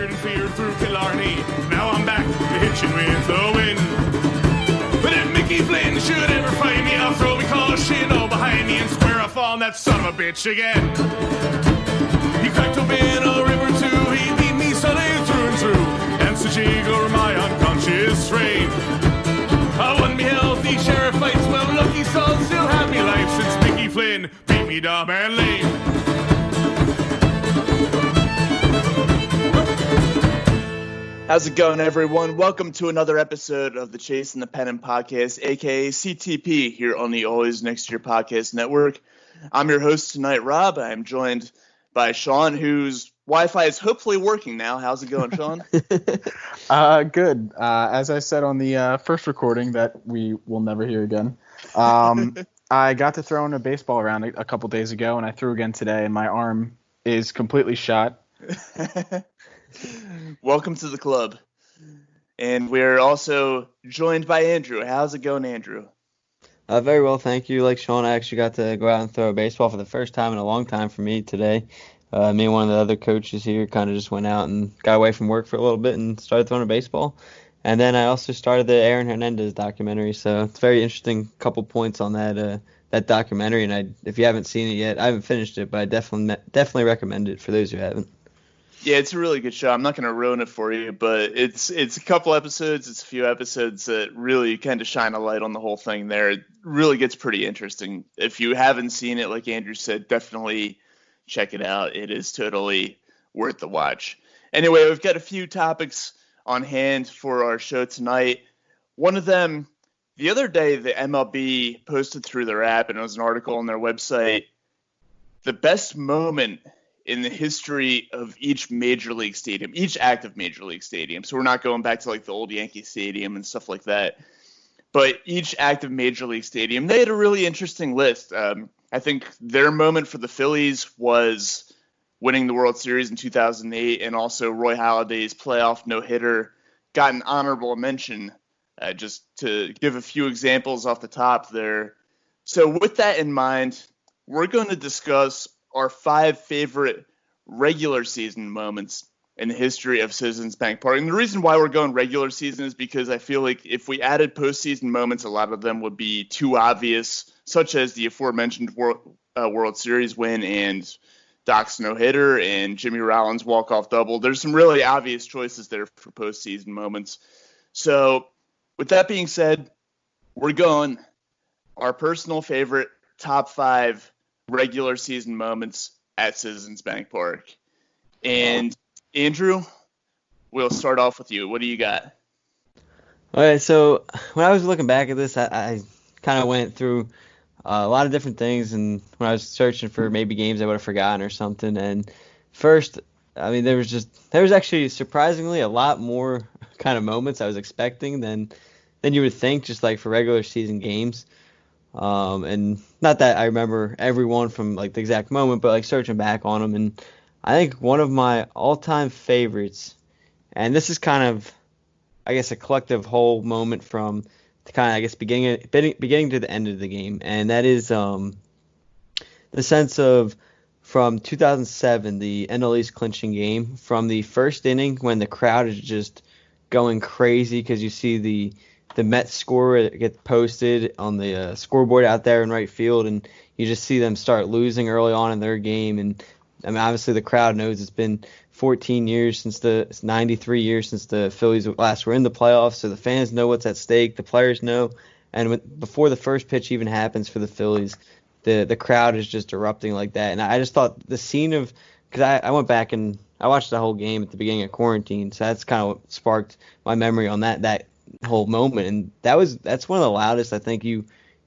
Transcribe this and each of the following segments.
feared and feared through Killarney. Now I'm back to hitching with the wind. But if Mickey Flynn should ever find me, I'll throw me caution all behind me and square off on that son of a bitch again. He cracked open a river too, he beat me Sunday through and through, and so jiggle my unconscious frame. I won me healthy sheriff fights, well lucky son still had me life since Mickey Flynn beat me dumb and lame. How's it going, everyone? Welcome to another episode of the Chasing the Pennant podcast, aka CTP, here on the Always Next to Your Podcast Network. I'm your host tonight, Rob. I'm joined by Sean, whose Wi-Fi is hopefully working now. How's it going, Sean? Good. As I said on the first recording that we will never hear again, I got to throw in a baseball around a couple days ago, and I threw again today, and my arm is completely shot. Welcome to the club. And we're also joined by Andrew. How's it going, Andrew? Very well, thank you. Like Sean, I actually got to go out and throw a baseball for the first time in a long time for me today. Me and one of the other coaches here kind of just went out and got away from work for a little bit and started throwing a baseball. And then I also started the Aaron Hernandez documentary, so it's a very interesting couple points on that documentary. And if you haven't seen it yet, I haven't finished it, but I definitely recommend it for those who haven't. Yeah, it's a really good show. I'm not going to ruin it for you, but it's a couple episodes. It's a few episodes that really kind of shine a light on the whole thing there. It really gets pretty interesting. If you haven't seen it, like Andrew said, definitely check it out. It is totally worth the watch. Anyway, we've got a few topics on hand for our show tonight. One of them, the other day, the MLB posted through their app, and it was an article on their website, the best moment in the history of each major league stadium, each active major league stadium. So we're not going back to like the old Yankee Stadium and stuff like that, but each active major league stadium, they had a really interesting list. I think their moment for the Phillies was winning the World Series in 2008, and also Roy Halladay's playoff no-hitter got an honorable mention, just to give a few examples off the top there. So with that in mind, we're going to discuss our 5 favorite regular season moments in the history of Citizens Bank Park. And the reason why we're going regular season is because I feel like if we added postseason moments, a lot of them would be too obvious, such as the aforementioned World Series win and Doc's no-hitter and Jimmy Rollins' walk-off double. There's some really obvious choices there for postseason moments. So with that being said, we're going our personal favorite top 5 regular season moments at Citizens Bank Park. And Andrew, we'll start off with you. What do you got? All right, so when I was looking back at this, I kind of went through a lot of different things, and when I was searching for maybe games I would have forgotten or something. And first, I mean, there was actually surprisingly a lot more kind of moments I was expecting than you would think, just like for regular season games. And not that I remember everyone from like the exact moment, but like searching back on them. And I think one of my all-time favorites, and this is kind of, I guess, a collective whole moment from the kind of, I guess, beginning to the end of the game. And that is the sense of from 2007, the NL East clinching game, from the first inning when the crowd is just going crazy because you see the Mets score get posted on the scoreboard out there in right field, and you just see them start losing early on in their game. And I mean, obviously the crowd knows it's been 93 years since the Phillies last were in the playoffs, so the fans know what's at stake, the players know, and before the first pitch even happens for the Phillies, the crowd is just erupting like that. And I just thought the scene of, because I went back and I watched the whole game at the beginning of quarantine, so that's kind of what sparked my memory on that whole moment. And that's one of the loudest I think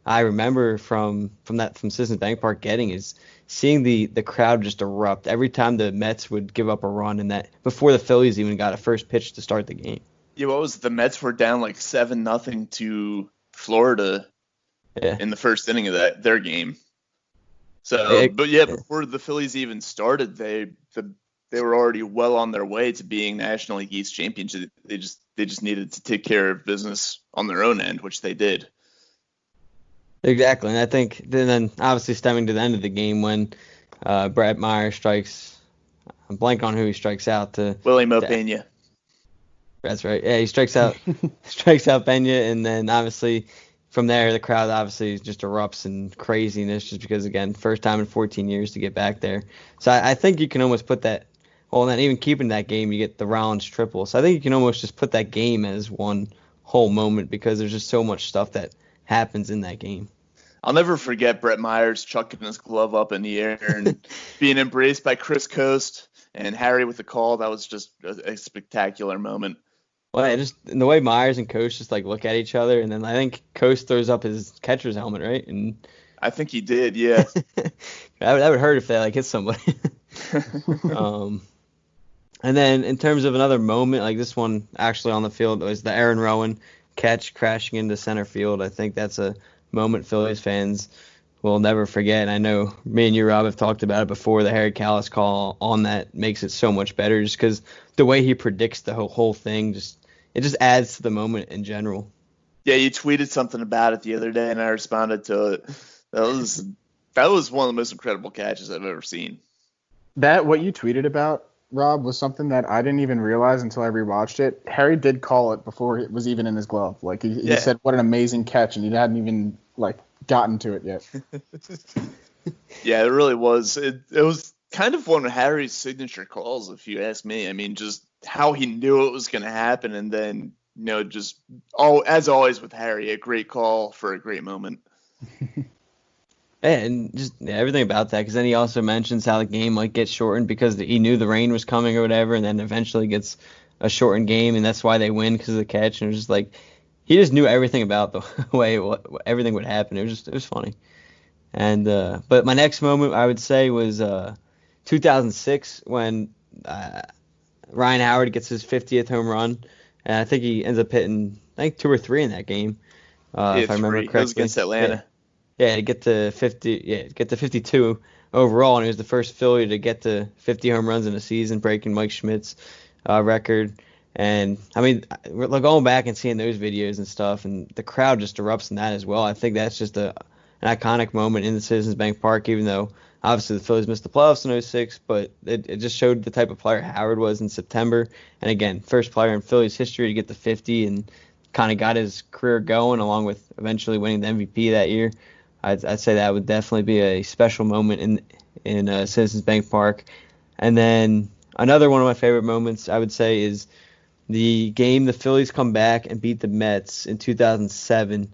I remember from Citizens Bank Park getting, is seeing the crowd just erupt every time the Mets would give up a run, and that before the Phillies even got a first pitch to start the game. Yeah, what was it? The Mets were down like 7-0 to Florida in the first inning of their game. So, before the Phillies even started, they were already well on their way to being National League East champions. They just needed to take care of business on their own end, which they did. Exactly, and I think then obviously stemming to the end of the game when Brett Meyer strikes I'm blanking on who he strikes out to. Willie Mo Pena. That's right. Yeah, he strikes out Pena, and then obviously from there the crowd obviously just erupts in craziness just because, again, first time in 14 years to get back there. So I think you can almost put that. Well, and then even keeping that game, you get the Rollins triple. So I think you can almost just put that game as one whole moment because there's just so much stuff that happens in that game. I'll never forget Brett Myers chucking his glove up in the air and being embraced by Chris Coast and Harry with the call. That was just a spectacular moment. Well, just the way Myers and Coast just like look at each other, and then I think Coast throws up his catcher's helmet, right? And I think he did, yeah. that would hurt if they like hit somebody. And then in terms of another moment, like this one actually on the field, was the Aaron Rowan catch crashing into center field. I think that's a moment Phillies fans will never forget. And I know me and you, Rob, have talked about it before. The Harry Kalas call on that makes it so much better just because the way he predicts the whole thing, it just adds to the moment in general. Yeah, you tweeted something about it the other day, and I responded to it. That was one of the most incredible catches I've ever seen. What you tweeted about, Rob, was something that I didn't even realize until I rewatched it. Harry did call it before it was even in his glove. Like he said, "What an amazing catch," and he hadn't even gotten to it yet. Yeah, it really was. It was kind of one of Harry's signature calls, if you ask me. I mean, just how he knew it was going to happen, and then as always with Harry, a great call for a great moment. And just everything about that, because then he also mentions how the game gets shortened because he knew the rain was coming or whatever, and then eventually gets a shortened game, and that's why they win because of the catch. And it was just like he just knew everything about the way everything would happen. It was funny. And but my next moment I would say was 2006 when Ryan Howard gets his 50th home run, and I think he ends up hitting 2 or 3 in that game, if I remember correctly. It was against Atlanta. Yeah, to get to 52 overall, and he was the first Philly to get to 50 home runs in a season, breaking Mike Schmidt's record. And I mean, we're going back and seeing those videos and stuff, and the crowd just erupts in that as well. I think that's just an iconic moment in the Citizens Bank Park, even though obviously the Phillies missed the playoffs in 06, but it just showed the type of player Howard was in September. And again, first player in Phillies history to get to 50 and kind of got his career going, along with eventually winning the MVP that year. I'd say that would definitely be a special moment in Citizens Bank Park. And then another one of my favorite moments, I would say, is the game the Phillies come back and beat the Mets in 2007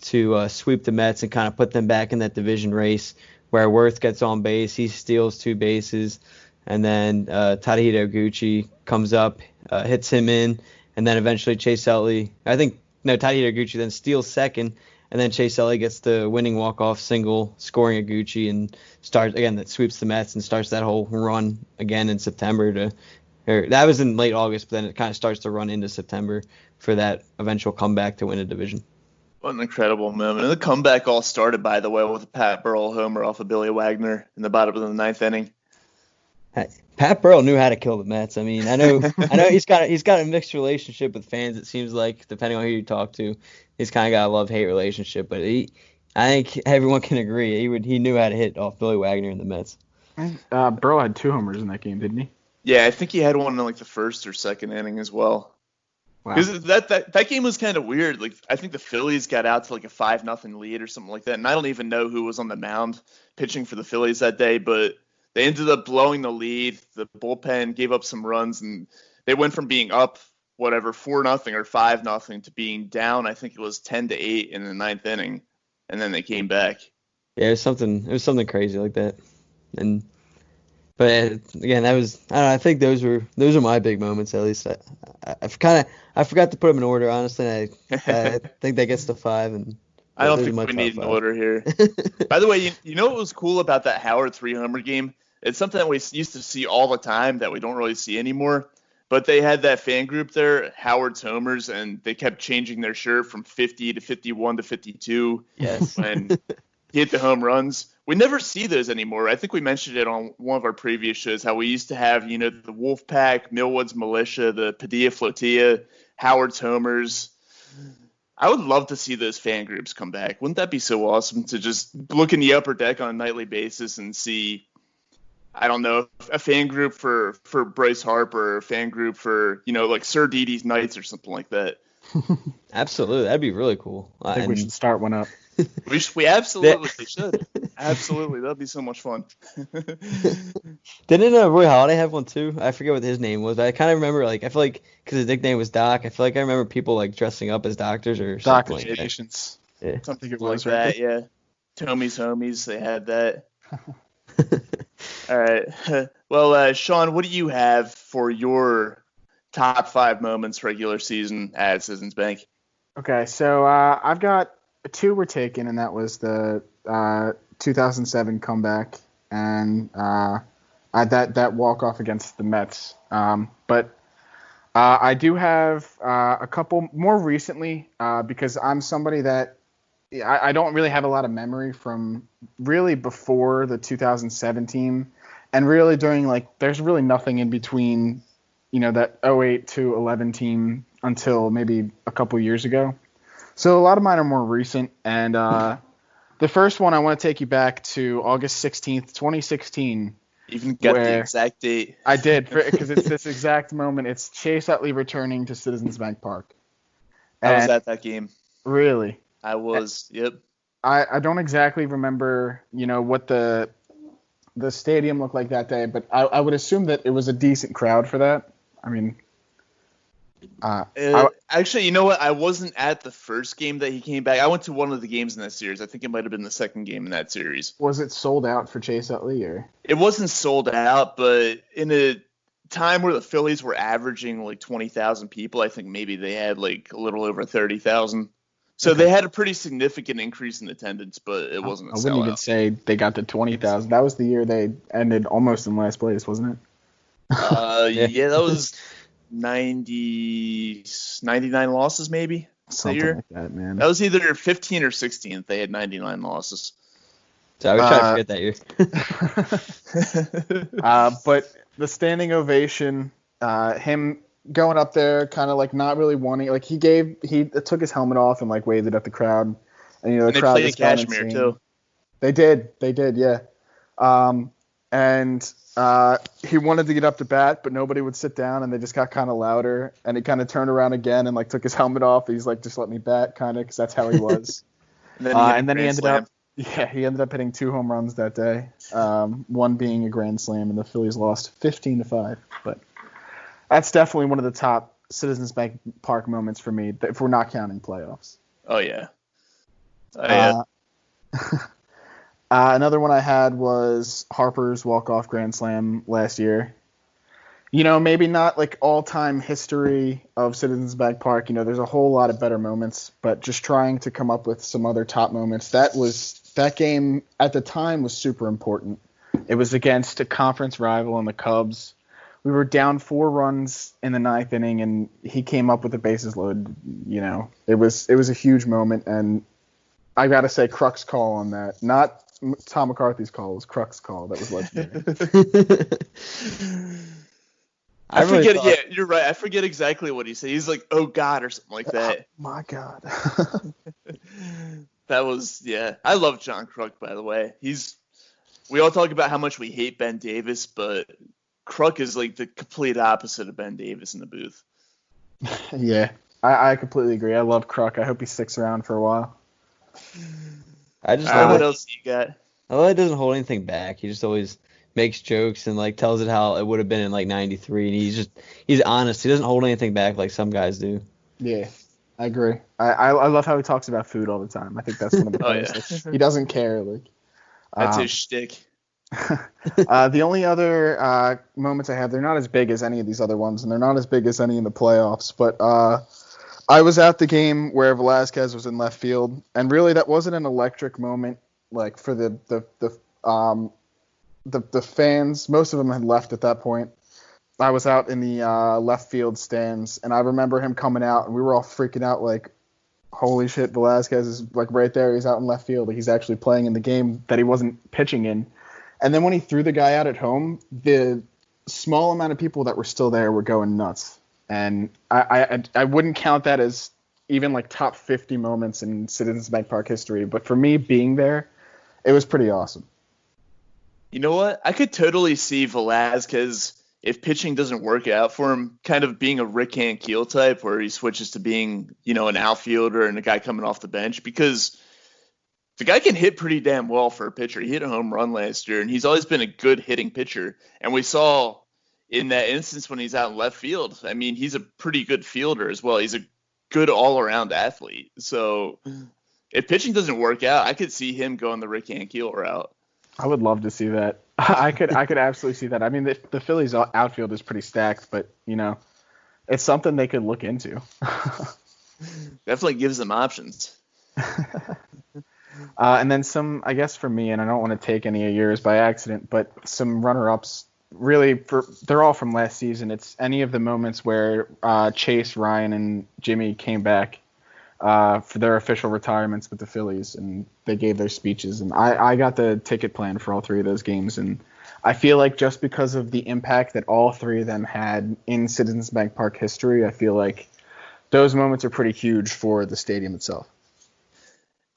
to sweep the Mets and kind of put them back in that division race where Worth gets on base. He steals 2 bases, and then Tadahito Gucci comes up, hits him in, and then eventually Chase Utley. Tadahito Gucci then steals second, and then Chase Utley gets the winning walk-off single, scoring a Gucci, and that sweeps the Mets and starts that whole run again in September. That was in late August, but then it kind of starts to run into September for that eventual comeback to win a division. What an incredible moment. And the comeback all started, by the way, with a Pat Burrell homer off of Billy Wagner in the bottom of the 9th inning. Pat Burrell knew how to kill the Mets. I mean, I know he's got a mixed relationship with fans. It seems like, depending on who you talk to, he's kind of got a love-hate relationship. But I think everyone can agree he knew how to hit off Billy Wagner in the Mets. Burrell had 2 homers in that game, didn't he? Yeah, I think he had one in the first or second inning as well. Because that game was kind of weird. I think the Phillies got out to a 5-0 lead or something like that, and I don't even know who was on the mound pitching for the Phillies that day, but they ended up blowing the lead. The bullpen gave up some runs, and they went from being up 4-0 or 5-0 to being down. I think it was 10-8 in the 9th inning, and then they came back. Yeah, it was something crazy like that, But again, I think those are my big moments, at least. I forgot to put them in order, honestly. I think that gets to 5, and I don't think we need an order here. By the way, you know what was cool about that Howard 3-homer game? It's something that we used to see all the time that we don't really see anymore. But they had that fan group there, Howard's homers, and they kept changing their shirt from 50 to 51 to 52. Yes. When he hit the home runs. We never see those anymore. I think we mentioned it on one of our previous shows, how we used to have, the Wolfpack, Millwood's Militia, the Padilla Flotilla, Howard's Homers. I would love to see those fan groups come back. Wouldn't that be so awesome to just look in the upper deck on a nightly basis and see, I don't know, a fan group for Bryce Harper, a fan group for, like Sir Didi's Knights or something like that. Absolutely, that'd be really cool. I think we should start one up. We absolutely should. Absolutely, that'd be so much fun. Didn't Roy Halladay have one too? I forget what his name was, but I kind of remember, like, I feel like because his nickname was Doc, I feel like I remember people like dressing up as doctors or something like that. Patients. Yeah. Something it Like was, that, right? yeah. Tommy's Homies, they had that. All right. Well, Sean, what do you have for your top 5 moments regular season at Citizens Bank? Okay, so I've got 2 were taken, and that was the 2007 comeback and that walk-off against the Mets. But I do have a couple more recently because I'm somebody that I don't really have a lot of memory from really before the 2017, and really during, like, there's really nothing in between, that 08 to 11 team until maybe a couple years ago. So a lot of mine are more recent, and the first one I want to take you back to August 16th, 2016. You even got the exact date. I did, because it's this exact moment. It's Chase Utley returning to Citizens Bank Park. I was at that game. Really? I was, yep. I don't exactly remember, what the stadium looked like that day, but I would assume that it was a decent crowd for that. I mean, actually, you know what? I wasn't at the first game that he came back. I went to one of the games in that series. I think it might have been the second game in that series. Was it sold out for Chase Utley, or? It wasn't sold out, but in a time where the Phillies were averaging like 20,000 people, I think maybe they had like a little over 30,000. So They had a pretty significant increase in attendance, but it wasn't a sellout. I wouldn't even say they got to 20,000. That was the year they ended almost in last place, wasn't it? Yeah, that was 99 losses maybe. Something that year. Like that, man. That was either 15 or 16. They had 99 losses. So I was trying to forget that year. But the standing ovation, him going up there, kind of like not really wanting, like he took his helmet off and like waved it at the crowd, and the crowd played Kashmir too. They did, yeah. And he wanted to get up to bat, but nobody would sit down, and they just got kind of louder, and he kind of turned around again and like took his helmet off. He's like, just let me bat, kind of, because that's how he was. and then he ended up hitting 2 home runs that day, one being a grand slam, and the Phillies lost 15-5. But that's definitely one of the top Citizens Bank Park moments for me, if we're not counting playoffs. Oh yeah. Another one I had was Harper's walk-off grand slam last year. Maybe not like all-time history of Citizens Bank Park. There's a whole lot of better moments, but just trying to come up with some other top moments. That game at the time was super important. It was against a conference rival in the Cubs. We were down 4 runs in the 9th inning, and he came up with the bases loaded. It was a huge moment, and I gotta say, Kruk's call on that, not Tom McCarthy's call, was Kruk's call. That was legendary. I forget. Yeah, you're right. I forget exactly what he said. He's like, "Oh God," or something like that. Oh, my God. That was, yeah. I love John Kruk, by the way. We all talk about how much we hate Ben Davis, but Kruk is like the complete opposite of Ben Davis in the booth. Yeah, I completely agree. I love Kruk. I hope he sticks around for a while. What else do you got? I love he doesn't hold anything back. He just always makes jokes and like tells it how it would have been in like '93, and he's honest. He doesn't hold anything back like some guys do. Yeah, I agree. I love how he talks about food all the time. I think that's one of the best. He doesn't care. Like that's his shtick. The only other moments I have, they're not as big as any of these other ones, and they're not as big as any in the playoffs. But I was at the game where Velasquez was in left field, and really that wasn't an electric moment like for the fans. Most of them had left at that point. I was out in the left field stands, and I remember him coming out, and we were all freaking out like, holy shit, Velasquez is like right there. He's out in left field. Like, he's actually playing in the game that he wasn't pitching in. And then when he threw the guy out at home, the small amount of people that were still there were going nuts. And I wouldn't count that as even like top 50 moments in Citizens Bank Park history. But for me, being there, it was pretty awesome. You know what? I could totally see Velasquez, if pitching doesn't work out for him, kind of being a Rick Keel type where he switches to being, an outfielder and a guy coming off the bench, because the guy can hit pretty damn well for a pitcher. He hit a home run last year, and he's always been a good hitting pitcher. And we saw in that instance when he's out in left field, I mean, he's a pretty good fielder as well. He's a good all-around athlete. So if pitching doesn't work out, I could see him going the Rick Keel route. I would love to see that. I could absolutely see that. I mean, the Phillies outfield is pretty stacked, but it's something they could look into. Definitely gives them options. And then some, I guess for me, and I don't want to take any of yours by accident, but some runner-ups. Really, they're all from last season. It's any of the moments where Chase, Ryan, and Jimmy came back for their official retirements with the Phillies, and they gave their speeches. And I got the ticket plan for all three of those games, and I feel like just because of the impact that all three of them had in Citizens Bank Park history, I feel like those moments are pretty huge for the stadium itself.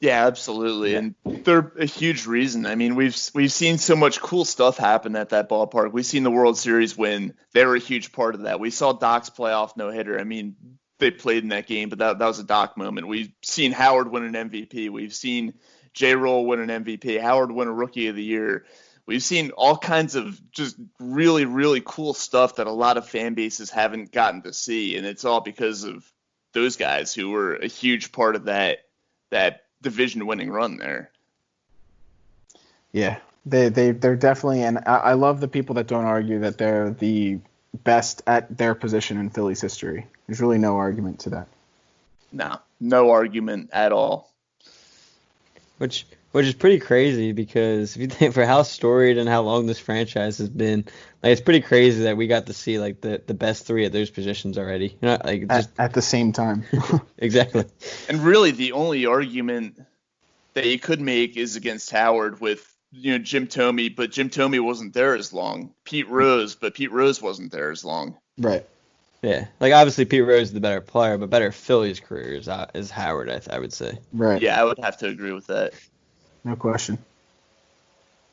Yeah, absolutely, and they're a huge reason. I mean, we've seen so much cool stuff happen at that ballpark. We've seen the World Series win; they were a huge part of that. We saw Doc's playoff no-hitter. I mean, they played in that game, but that was a Doc moment. We've seen Howard win an MVP. We've seen J-Roll win an MVP. Howard win a Rookie of the Year. We've seen all kinds of just really, really cool stuff that a lot of fan bases haven't gotten to see, and it's all because of those guys who were a huge part of that division-winning run there. Yeah, they're definitely, and I love the people that don't argue that they're the best at their position in Phillies history. There's really no argument to that. No argument at all. Which is pretty crazy, because if you think for how storied and how long this franchise has been, like, it's pretty crazy that we got to see like the best three at those positions already. Like just at the same time. Exactly. And really, the only argument that you could make is against Howard with Jim Thome, but Jim Thome wasn't there as long. Pete Rose, but Pete Rose wasn't there as long. Right. Yeah, like obviously Pete Rose is the better player, but better Phillies career is Howard, I would say. Right. Yeah, I would have to agree with that. No question.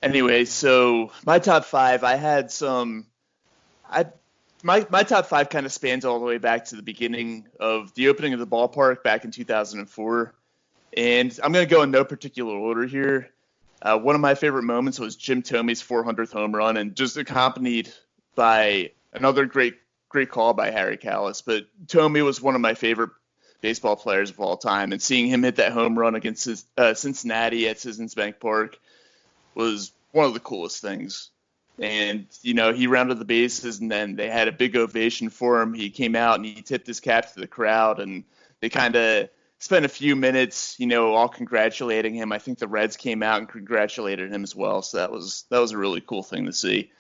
Anyway, so my top five, I had some. My top five kind of spans all the way back to the beginning of the opening of the ballpark back in 2004, and I'm going to go in no particular order here. One of my favorite moments was Jim Thome's 400th home run, and just accompanied by another great call by Harry Kalas. But Thome was one of my favorite baseball players of all time, and seeing him hit that home run against Cincinnati at Citizens Bank Park was one of the coolest things. And, he rounded the bases, and then they had a big ovation for him. He came out and he tipped his cap to the crowd, and they kind of spent a few minutes, all congratulating him. I think the Reds came out and congratulated him as well. So that was a really cool thing to see.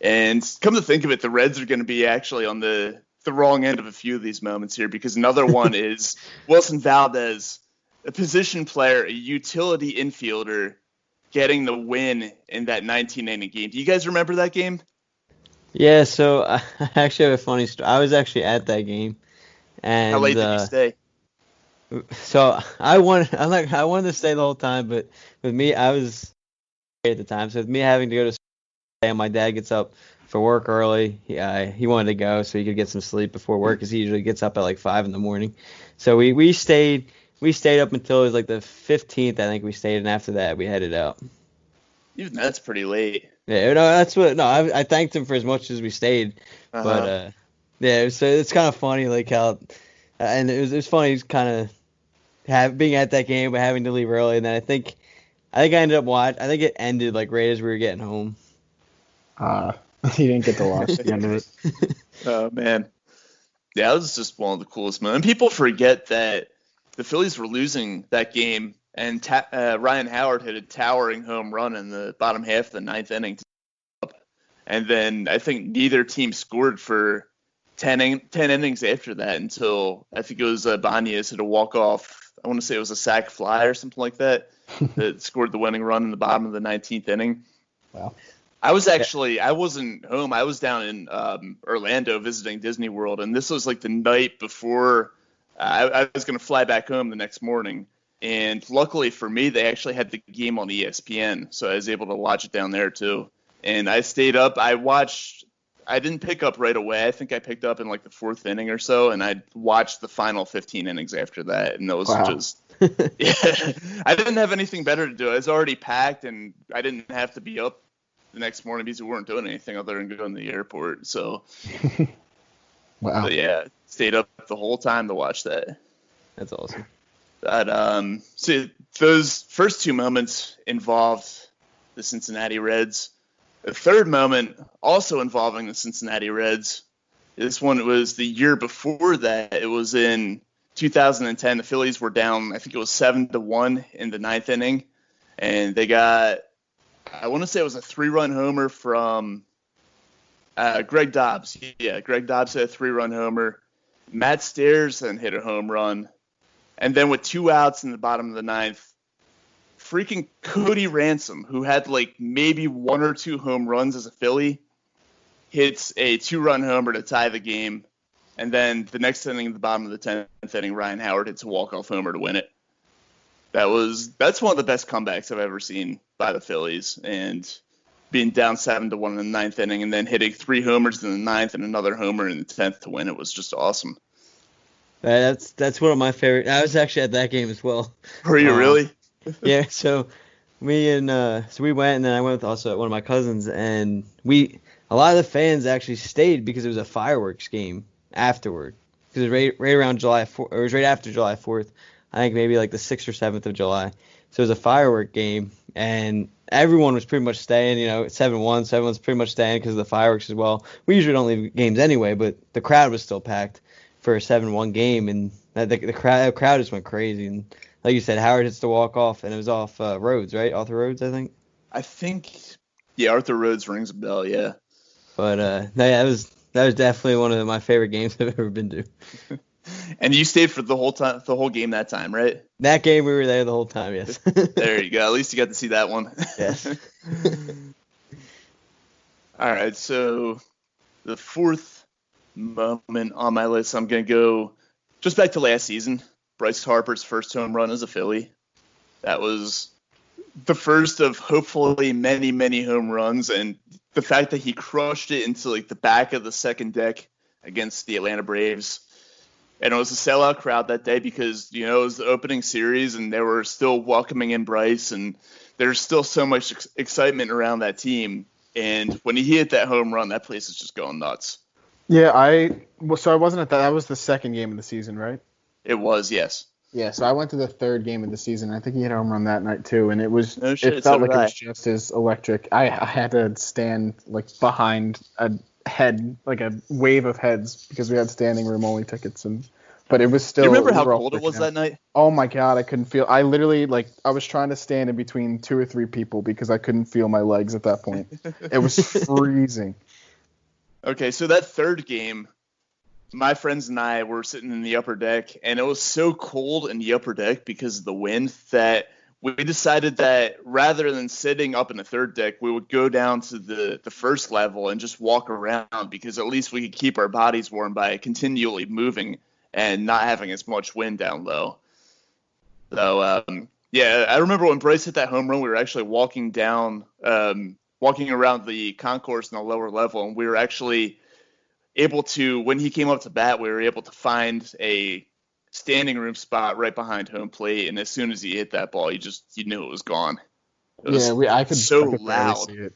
And come to think of it, the Reds are going to be actually on the wrong end of a few of these moments here, because another one is Wilson Valdez, a position player, a utility infielder, getting the win in that 1990 game. Do you guys remember that game? Yeah, so I actually have a funny story. I was actually at that game. And how late did you stay? So I wanted to stay the whole time, but with me, I was at the time. So with me having to go to school, and my dad gets up for work early. He wanted to go so he could get some sleep before work, because he usually gets up at like 5 a.m. So we stayed up until it was like the 15th, I think we stayed, and after that we headed out. Even that's pretty late. Yeah, I thanked him for as much as we stayed, but yeah, so it's kind of funny like how, and it was funny kind of being at that game but having to leave early, and then I think I ended up watching. I think it ended like right as we were getting home. He didn't get to watch the end of it. Oh man, yeah, that was just one of the coolest moments. And people forget that the Phillies were losing that game, and Ryan Howard hit a towering home run in the bottom half of the ninth inning. And then I think neither team scored for 10 innings after that, until I think it was Banez hit a walk-off. I want to say it was a sac fly or something like that that scored the winning run in the bottom of the 19th inning. Wow. I wasn't home. I was down in Orlando visiting Disney World, and this was like the night before I was going to fly back home the next morning. And luckily for me, they actually had the game on ESPN, so I was able to watch it down there too. and I stayed up. I didn't pick up right away. I think I picked up in like the 4th inning or so, and I watched the final 15 innings after that, and it was just yeah. I didn't have anything better to do. I was already packed, and I didn't have to be up the next morning because we weren't doing anything other than going to the airport. So, wow. But yeah, stayed up the whole time to watch that. That's awesome. But so those first 2 moments involved the Cincinnati Reds. The third moment, also involving the Cincinnati Reds, this one was the year before that. It was in 2010. The Phillies were down, I think it was 7-1 in the 9th inning, and they got, I want to say it was a 3-run homer from Greg Dobbs. Yeah, Greg Dobbs hit a 3-run homer. Matt Stairs then hit a home run, and then with 2 outs in the bottom of the 9th, freaking Cody Ransom, who had like maybe 1 or 2 home runs as a Philly, hits a 2-run homer to tie the game. And then the next inning, at the bottom of the 10th inning, Ryan Howard hits a walk-off homer to win it. That's one of the best comebacks I've ever seen by the Phillies. And being down 7-1 in the 9th inning and then hitting 3 homers in the 9th and another homer in the 10th to win it was just awesome. That's one of my favorite. I was actually at that game as well. Were you really? Yeah, so we went, and then I went with also one of my cousins, and a lot of the fans actually stayed because it was a fireworks game afterward. Because it was right around July 4th, or it was right after July 4th. I think maybe like the 6th or 7th of July. So it was a firework game, and everyone was pretty much staying. 7-1, so everyone's pretty much staying because of the fireworks as well. We usually don't leave games anyway, but the crowd was still packed for a 7-1 game, and the crowd just went crazy. And like you said, Howard hits the walk-off, and it was off Rhodes, right? Arthur Rhodes, I think. Yeah, Arthur Rhodes rings a bell, yeah. But that was definitely one of my favorite games I've ever been to. And you stayed for the whole game that time, right? That game, we were there the whole time, yes. There you go. At least you got to see that one. Yes. All right, so the 4th moment on my list, I'm going to go just back to last season. Bryce Harper's first home run as a Philly. That was the first of hopefully many, many home runs, and the fact that he crushed it into like the back of the second deck against the Atlanta Braves. And it was a sellout crowd that day because, it was the opening series and they were still welcoming in Bryce, and there's still so much excitement around that team. And when he hit that home run, that place is just going nuts. Yeah, I wasn't at that. That was the second game of the season, right? It was, yes. Yeah, so I went to the 3rd game of the season. I think he hit a home run that night too, and it was it so felt like did it I. was just as electric. I had to stand like behind a head, like a wave of heads, because we had standing room only tickets, but it was still. Do you remember how cold it was that night? Oh my God, I couldn't feel. I literally I was trying to stand in between 2 or 3 people because I couldn't feel my legs at that point. It was freezing. Okay, so that 3rd game, my friends and I were sitting in the upper deck, and it was so cold in the upper deck because of the wind that we decided that rather than sitting up in the 3rd deck, we would go down to the 1st level and just walk around, because at least we could keep our bodies warm by continually moving and not having as much wind down low. So, yeah, I remember when Bryce hit that home run, we were actually walking around the concourse in the lower level, and we were actually able to, when he came up to bat, we were able to find a standing room spot right behind home plate, and as soon as he hit that ball, you knew it was gone. It was I could barely loud. see it.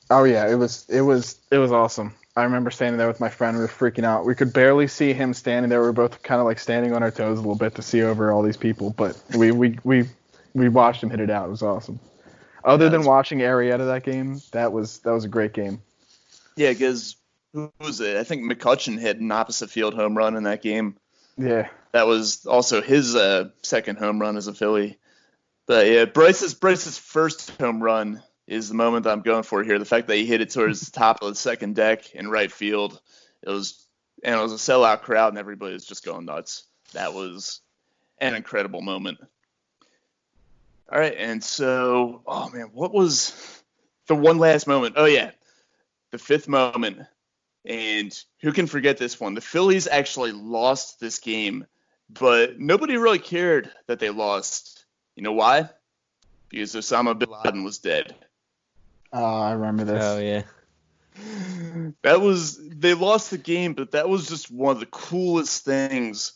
Oh yeah, it was awesome. I remember standing there with my friend. We were freaking out. We could barely see him standing there. We were both kind of like standing on our toes a little bit to see over all these people, but we watched him hit it out. It was awesome. Other than watching Arrieta that game, that was a great game. Yeah, because who was it? I think McCutcheon hit an opposite field home run in that game. Yeah. That was also his second home run as a Philly. But yeah, Bryce's first home run is the moment that I'm going for here. The fact that he hit it towards the top of the second deck in right field. It was a sellout crowd, and everybody was just going nuts. That was an incredible moment. All right, and so, oh man, what was the one last moment? Oh yeah, the 5th moment. And who can forget this one? The Phillies actually lost this game, but nobody really cared that they lost. You know why? Because Osama bin Laden was dead. I remember this. Oh yeah. They lost the game, but that was just one of the coolest things.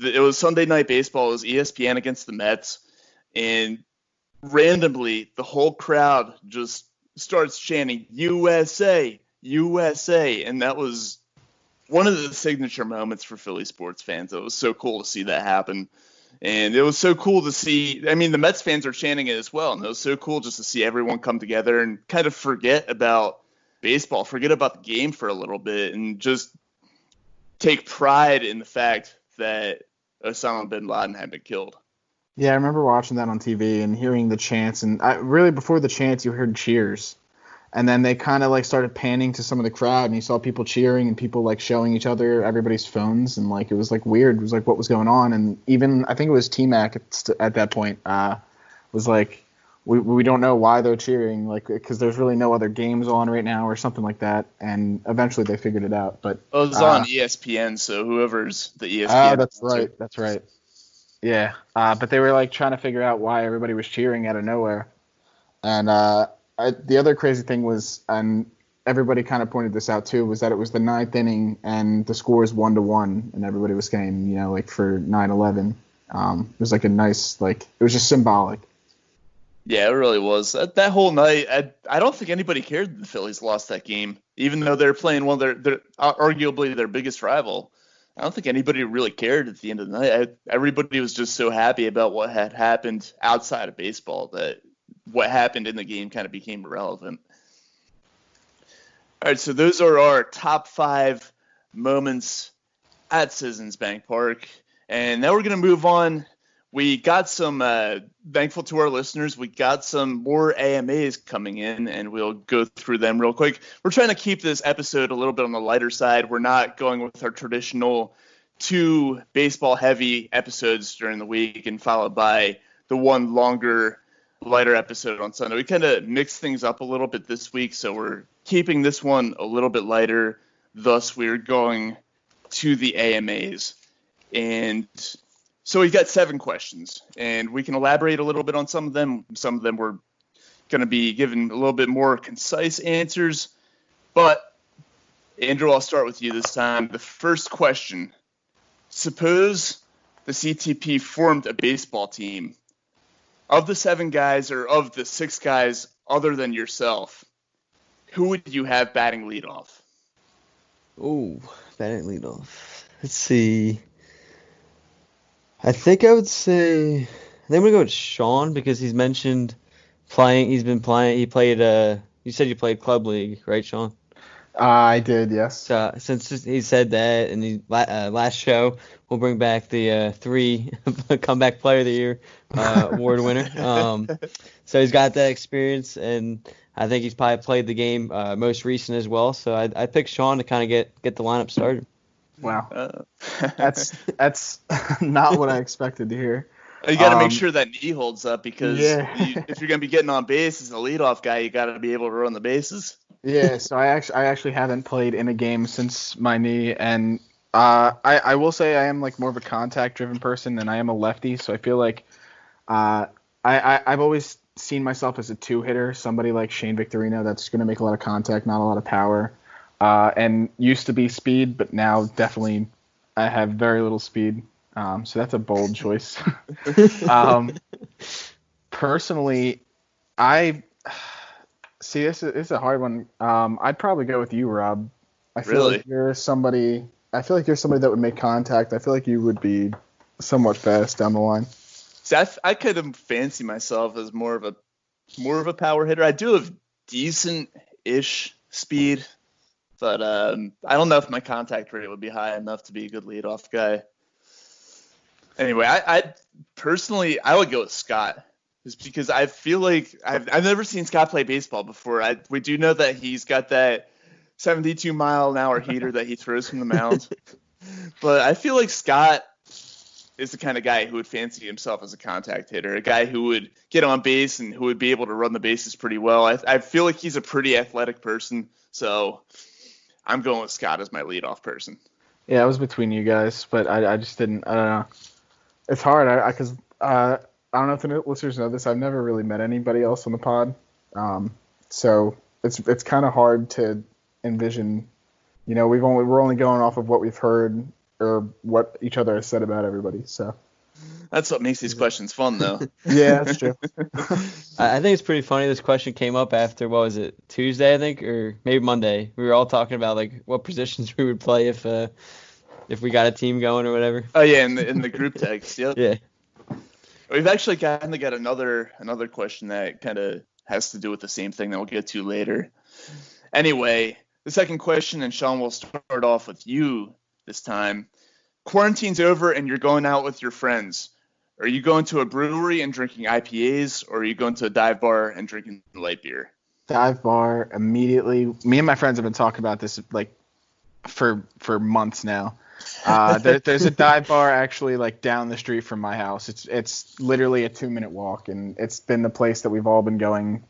It was Sunday Night Baseball. It was ESPN against the Mets, and randomly the whole crowd just starts chanting USA, USA, and that was one of the signature moments for Philly sports fans. It was so cool to see that happen. And it was so cool to see. I mean, the Mets fans are chanting it as well, and it was so cool just to see everyone come together and kind of forget about baseball, forget about the game for a little bit, and just take pride in the fact that Osama bin Laden had been killed. Yeah, I remember watching that on TV and hearing the chants, and really before the chants, you heard cheers, and then they kind of like started panning to some of the crowd, and you saw people cheering and people like showing each other everybody's phones, and like it was like weird. It was like what was going on, and even I think it was T-Mac at that point was like, we don't know why they're cheering, like because there's really no other games on right now or something like that, and eventually they figured it out. But it was on ESPN, so whoever's the ESPN. Oh, that's right. Yeah, but they were like trying to figure out why everybody was cheering out of nowhere, and the other crazy thing was, and everybody kind of pointed this out too, was that it was the ninth inning and the score is 1-1, and everybody was saying, you know, like for 9/11, it was like a nice, like it was just symbolic. Yeah, it really was. That whole night, I don't think anybody cared that the Phillies lost that game, even though they're playing one of their arguably their biggest rival. I don't think anybody really cared at the end of the night. Everybody was just so happy about what had happened outside of baseball that what happened in the game kind of became irrelevant. All right, so those are our top 5 moments at Citizens Bank Park. And now we're going to move on. We got some, thankful to our listeners, we got some more AMAs coming in, and we'll go through them real quick. We're trying to keep this episode a little bit on the lighter side. We're not going with our traditional 2 baseball-heavy episodes during the week and followed by the one longer, lighter episode on Sunday. We kind of mixed things up a little bit this week, so we're keeping this one a little bit lighter. Thus, we're going to the AMAs. And so we've got 7 questions, and we can elaborate a little bit on some of them. Some of them we're going to be given a little bit more concise answers. But, Andrew, I'll start with you this time. The first question, suppose the CTP formed a baseball team. Of the 7 guys, or of the 6 guys other than yourself, who would you have batting leadoff? Ooh, batting leadoff. Let's see. I think I would say, I think I'm going to go with Sean because he's mentioned playing. He's been playing. He played, you said you played Club League, right, Sean? I did, yes. So since he said that, and the last show, we'll bring back the 3 Comeback Player of the Year award winner. So he's got that experience, and I think he's probably played the game most recent as well. So I picked Sean to kind of get the lineup started. Wow, that's not what I expected to hear. You got to make sure that knee holds up because if you're going to be getting on base as a leadoff guy, you got to be able to run the bases. Yeah, so I actually haven't played in a game since my knee, and I will say I am like more of a contact-driven person, and I am a lefty, so I feel like I've always seen myself as a 2-hitter, somebody like Shane Victorino that's going to make a lot of contact, not a lot of power, and used to be speed, but now definitely I have very little speed, so that's a bold choice. Personally, See, this is a hard one. I'd probably go with you, Rob. I feel like you're somebody that would make contact. I feel like you would be somewhat fast down the line. See, I could have fancied myself as more of a power hitter. I do have decent-ish speed, but I don't know if my contact rate would be high enough to be a good leadoff guy. Anyway, I personally would go with Scott. Is because I feel like I've never seen Scott play baseball before. We do know that he's got that 72-mile-an-hour heater that he throws from the mound. But I feel like Scott is the kind of guy who would fancy himself as a contact hitter, a guy who would get on base and who would be able to run the bases pretty well. I feel like he's a pretty athletic person, so I'm going with Scott as my leadoff person. Yeah, I was between you guys, but I just didn't. I don't know. It's hard I don't know if the listeners know this. I've never really met anybody else on the pod. So it's kind of hard to envision. We're only going off of what we've heard or what each other has said about everybody. So That's what makes these questions fun, though. yeah, that's true. I think it's pretty funny. This question came up after, what was it, Tuesday, I think, or maybe Monday. We were all talking about like what positions we would play if we got a team going or whatever. Oh yeah, in the group text. Yep. Yeah. We've actually got another question that kind of has to do with the same thing that we'll get to later. Anyway, the second question, and Sean, will start off with you this time. Quarantine's over and you're going out with your friends. Are you going to a brewery and drinking IPAs, or are you going to a dive bar and drinking light beer? Dive bar immediately. Me and my friends have been talking about this like for months now. There's a dive bar actually like down the street from my house. It's literally a 2-minute walk, and it's been the place that we've all been going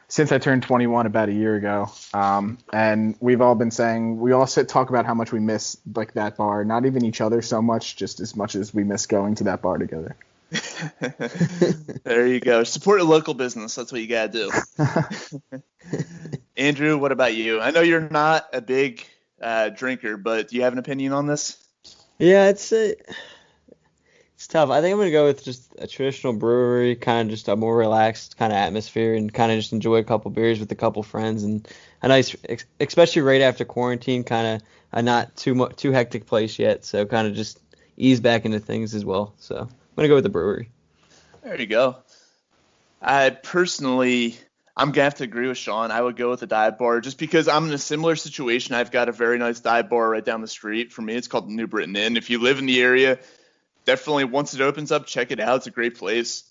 since I turned 21 about a year ago. And we've all been saying, we all talk about how much we miss like that bar, not even each other so much, just as much as we miss going to that bar together. There you go. Support a local business. That's what you got to do. Andrew, what about you? I know you're not a big drinker, but do you have an opinion on this? Yeah, it's tough. I think I'm going to go with just a traditional brewery, kind of just a more relaxed kind of atmosphere, and kind of just enjoy a couple beers with a couple friends, and a nice, especially right after quarantine, kind of a not too hectic place yet, so kind of just ease back into things as well. So I'm going to go with the brewery. There you go. I'm going to have to agree with Sean. I would go with a dive bar just because I'm in a similar situation. I've got a very nice dive bar right down the street from me. It's called the New Britain Inn. If you live in the area, definitely once it opens up, check it out. It's a great place.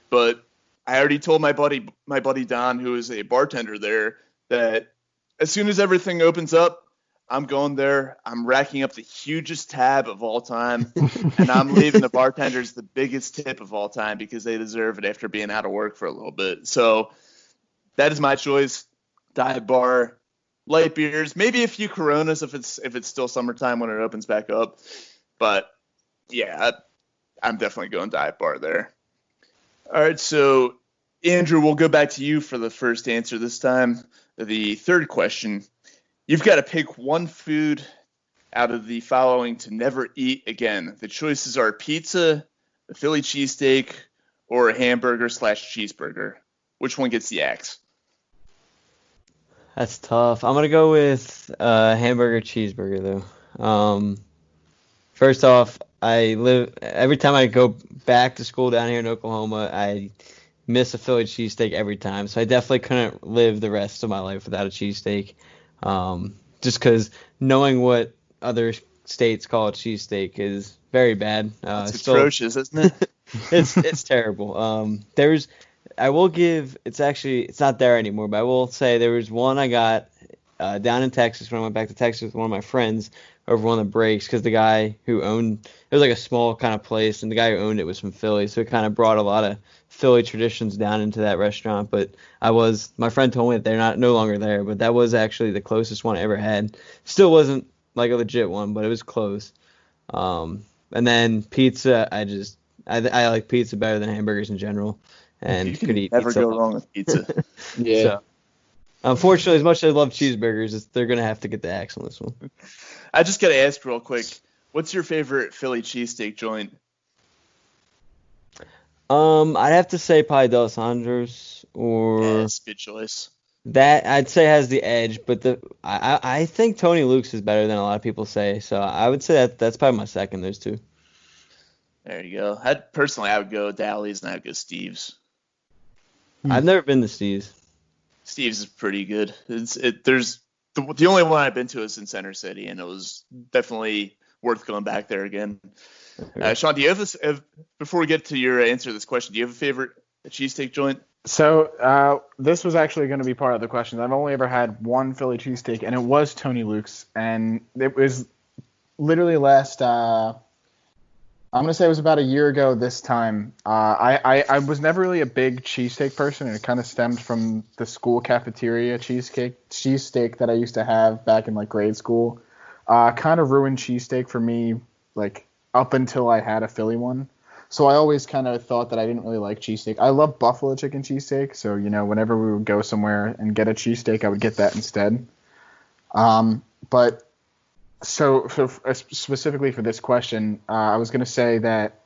But I already told my buddy Don, who is a bartender there, that as soon as everything opens up, I'm going there. I'm racking up the hugest tab of all time, and I'm leaving the bartenders the biggest tip of all time because they deserve it after being out of work for a little bit. So that is my choice. Dive bar, light beers, maybe a few Coronas if it's still summertime when it opens back up. But yeah, I'm definitely going dive bar there. All right, so Andrew, we'll go back to you for the first answer this time. The third question. You've got to pick one food out of the following to never eat again. The choices are pizza, a Philly cheesesteak, or a hamburger/cheeseburger. Which one gets the axe? That's tough. I'm going to go with hamburger cheeseburger, though. First off, every time I go back to school down here in Oklahoma, I miss a Philly cheesesteak every time. So I definitely couldn't live the rest of my life without a cheesesteak. Just because knowing what other states call a cheesesteak is very bad. It's atrocious, isn't it? It's terrible. It's not there anymore, but I will say there was one I got down in Texas when I went back to Texas with one of my friends over one of the breaks, because the guy who owned it was like a small kind of place, and the guy who owned it was from Philly, so it kind of brought a lot of Philly traditions down into that restaurant. But my friend told me that they're no longer there, but that was actually the closest one I ever had. Still wasn't like a legit one, but it was close. And then pizza, I like pizza better than hamburgers in general, and you could eat never pizza. go wrong with pizza. Yeah. So, unfortunately, as much as I love cheeseburgers, they're gonna have to get the axe on this one. I just got to ask real quick, what's your favorite Philly cheesesteak joint? I'd have to say probably D'Alessandro's, or Yes, good choice. that I'd say has the edge, but I think Tony Luke's is better than a lot of people say, so I would say that's probably my second. Those two. There you go. I would go Dally's, and I would go Steve's. I've never been to Steve's. Steve's is pretty good. There's the only one I've been to is in Center City, and it was definitely worth going back there again. Sean, do you have before we get to your answer to this question, do you have a favorite cheesesteak joint? So this was actually going to be part of the question. I've only ever had one Philly cheesesteak, and it was Tony Luke's, and it was literally last. I'm going to say it was about a year ago this time. I was never really a big cheesesteak person, and it kind of stemmed from the school cafeteria cheesesteak that I used to have back in like grade school. Kind of ruined cheesesteak for me, like up until I had a Philly one. So I always kind of thought that I didn't really like cheesesteak. I love buffalo chicken cheesesteak, so whenever we would go somewhere and get a cheesesteak, I would get that instead. But so specifically for this question, I was gonna say that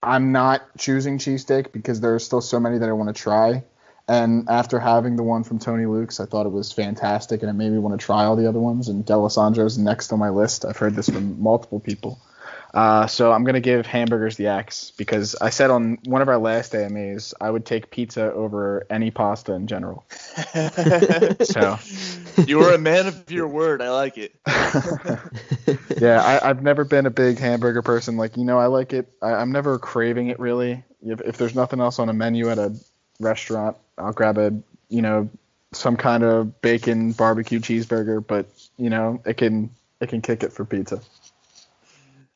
I'm not choosing cheesesteak because there are still so many that I want to try. And after having the one from Tony Luke's, I thought it was fantastic, and it made me want to try all the other ones. And D'Alessandro's next on my list. I've heard this from multiple people. So I'm going to give hamburgers the X because I said on one of our last AMAs I would take pizza over any pasta in general. So you're a man of your word. I like it. Yeah, I've never been a big hamburger person. Like, I like it. I'm never craving it really. If there's nothing else on a menu at a restaurant, I'll grab some kind of bacon barbecue cheeseburger, but it can kick it for pizza.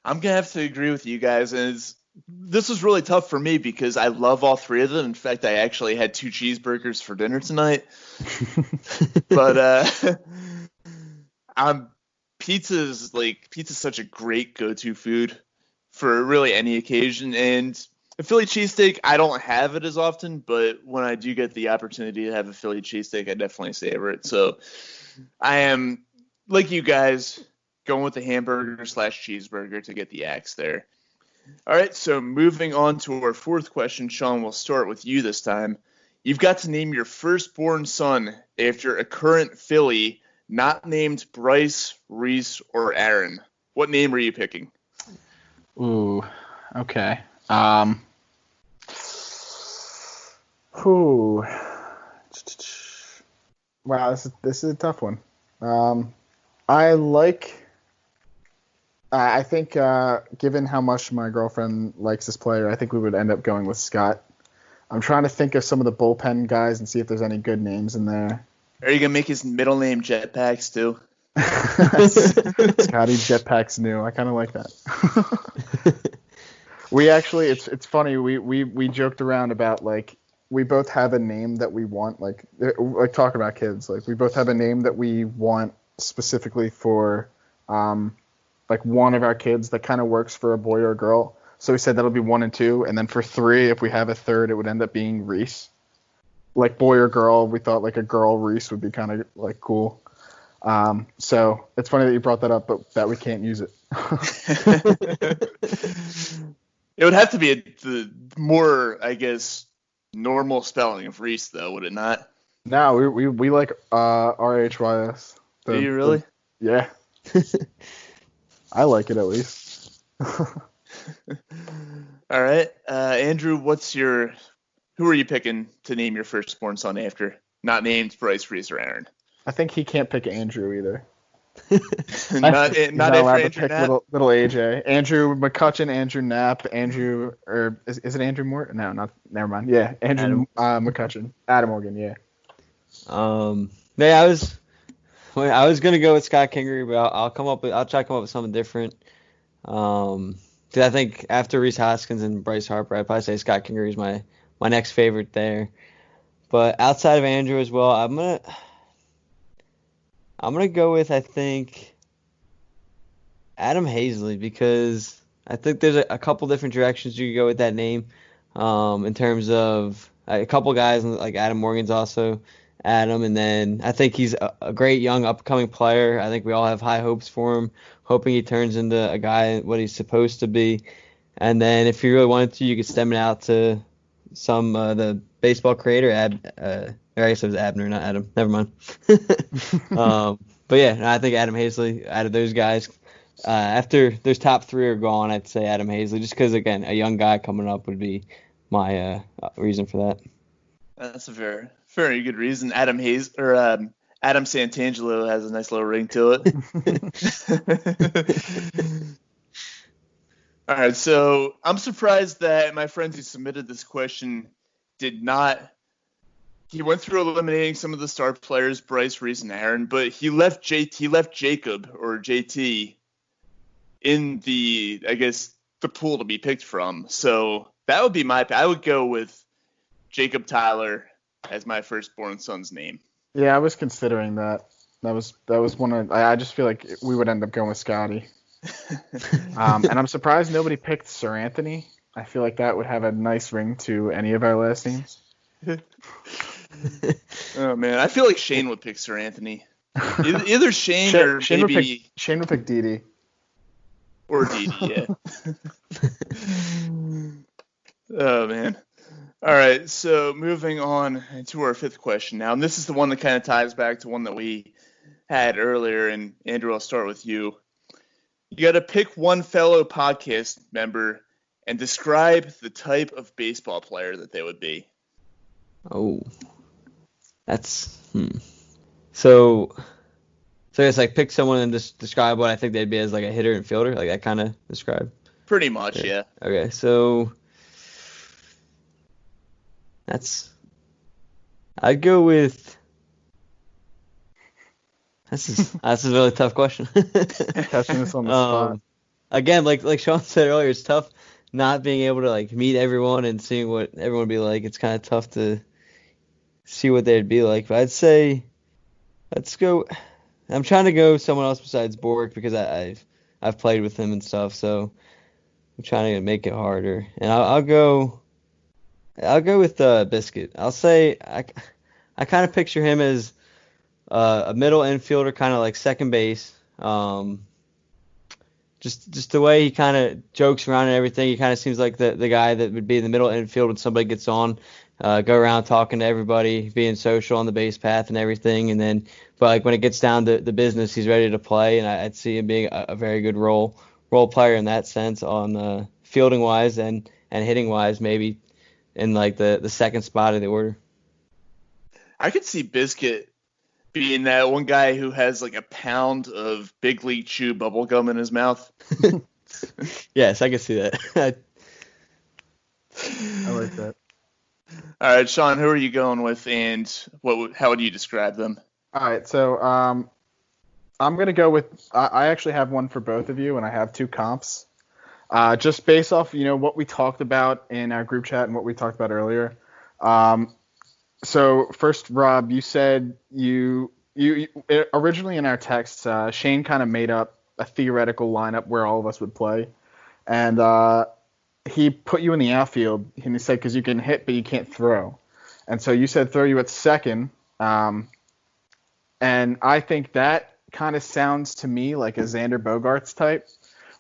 I'm gonna have to agree with you guys, and this was really tough for me because I love all three of them. In fact, I actually had 2 cheeseburgers for dinner tonight. But pizza's such a great go-to food for really any occasion, and a Philly cheesesteak, I don't have it as often, but when I do get the opportunity to have a Philly cheesesteak, I definitely savor it. So I am, like you guys, going with the hamburger/cheeseburger to get the axe there. All right, so moving on to our fourth question, Sean, we'll start with you this time. You've got to name your firstborn son after a current Philly not named Bryce, Reese, or Aaron. What name are you picking? Ooh, okay. Ooh. Wow, this is a tough one. I think given how much my girlfriend likes this player, I think we would end up going with Scott. I'm trying to think of some of the bullpen guys and see if there's any good names in there. Are you gonna make his middle name Jetpax too? Scotty Jetpax new. I kind of like that. We actually, it's funny. We joked around about we both have a name that we want, like talking about kids. Like we both have a name that we want specifically for one of our kids that kind of works for a boy or a girl. So we said that'll be 1 and 2, and then for 3, if we have a third, it would end up being Reese. Like boy or girl, we thought like a girl Reese would be kind of like cool. So it's funny that you brought that up, but that we can't use it. It would have to be the more, I guess, normal spelling of Reese, though, would it not? No, we like RHYS. Do you really? Yeah. I like it at least. All right, Andrew, who are you picking to name your firstborn son after? Not named Bryce, Reese, or Aaron. I think he can't pick Andrew either. not after Andrew pick Knapp? little AJ. Andrew McCutcheon, Andrew Knapp, Andrew, or is it Andrew Moore? No, never mind. Yeah, Andrew McCutcheon. Adam Morgan, yeah. Yeah, I was gonna go with Scott Kingery, but I'll try to come up with something different. Because I think after Reese Hoskins and Bryce Harper, I'd probably say Scott Kingery is my next favorite there. But outside of Andrew as well, I'm gonna go with, I think, Adam Hazley, because I think there's a couple different directions you could go with that name. In terms of a couple guys like Adam Morgan's also Adam, and then I think he's a great young upcoming player. I think we all have high hopes for him, hoping he turns into a guy what he's supposed to be. And then if you really wanted to, you could stem it out to some the baseball creator, or I guess it was Abner, not Adam. Never mind. But yeah, I think Adam Hazley, out of those guys, after those top 3 are gone, I'd say Adam Hazley, just because, again, a young guy coming up would be my reason for that. That's a very good reason. Adam Santangelo has a nice little ring to it. All right, so I'm surprised that my friends who submitted this question did not. He went through eliminating some of the star players, Bryce, Reese, and Aaron, but he left Jacob or JT in the pool to be picked from. So that would be I would go with Jacob Tyler as my firstborn son's name. Yeah, I was considering that. That was one of. I just feel like we would end up going with Scotty. And I'm surprised nobody picked Sir Anthony. I feel like that would have a nice ring to any of our last names. Oh man, I feel like Shane would pick Sir Anthony. Either Shane or Shane maybe would pick Didi. or Didi. Yeah. Oh man. All right, so moving on to our fifth question now, and this is the one that kind of ties back to one that we had earlier. And Andrew, I'll start with you. You got to pick one fellow podcast member and describe the type of baseball player that they would be. Oh, that's So I guess like pick someone and just describe what I think they'd be as like a hitter and fielder, like that kind of describe. Pretty much, yeah. Okay, so I'd go with. This is a really tough question. Catching us on the spot. Again, like Sean said earlier, it's tough not being able to like meet everyone and seeing what everyone would be like. It's kind of tough to see what they'd be like. But I'd say let's go. I'm trying to go someone else besides Bork because I've played with him and stuff, so I'm trying to make it harder. And I'll go with Biscuit. I'll say I kind of picture him as a middle infielder, kind of like second base. Just the way he kind of jokes around and everything. He kind of seems like the guy that would be in the middle infield when somebody gets on, go around talking to everybody, being social on the base path and everything. And then, but like when it gets down to the business, he's ready to play. And I'd see him being a very good role player in that sense on fielding wise and hitting wise, maybe in like the second spot of the order. I could see Biscuit being that one guy who has like a pound of Big League Chew bubble gum in his mouth. Yes, I can see that. I like that. All right, Sean, who are you going with, and how would you describe them? All right, so I'm gonna go with. I actually have one for both of you, and I have two comps. Just based off, what we talked about in our group chat and what we talked about earlier. So first, Rob, you said you originally in our text, Shane kind of made up a theoretical lineup where all of us would play, and he put you in the outfield, and he said because you can hit but you can't throw, and so you said throw you at second, and I think that kind of sounds to me like a Xander Bogaerts type,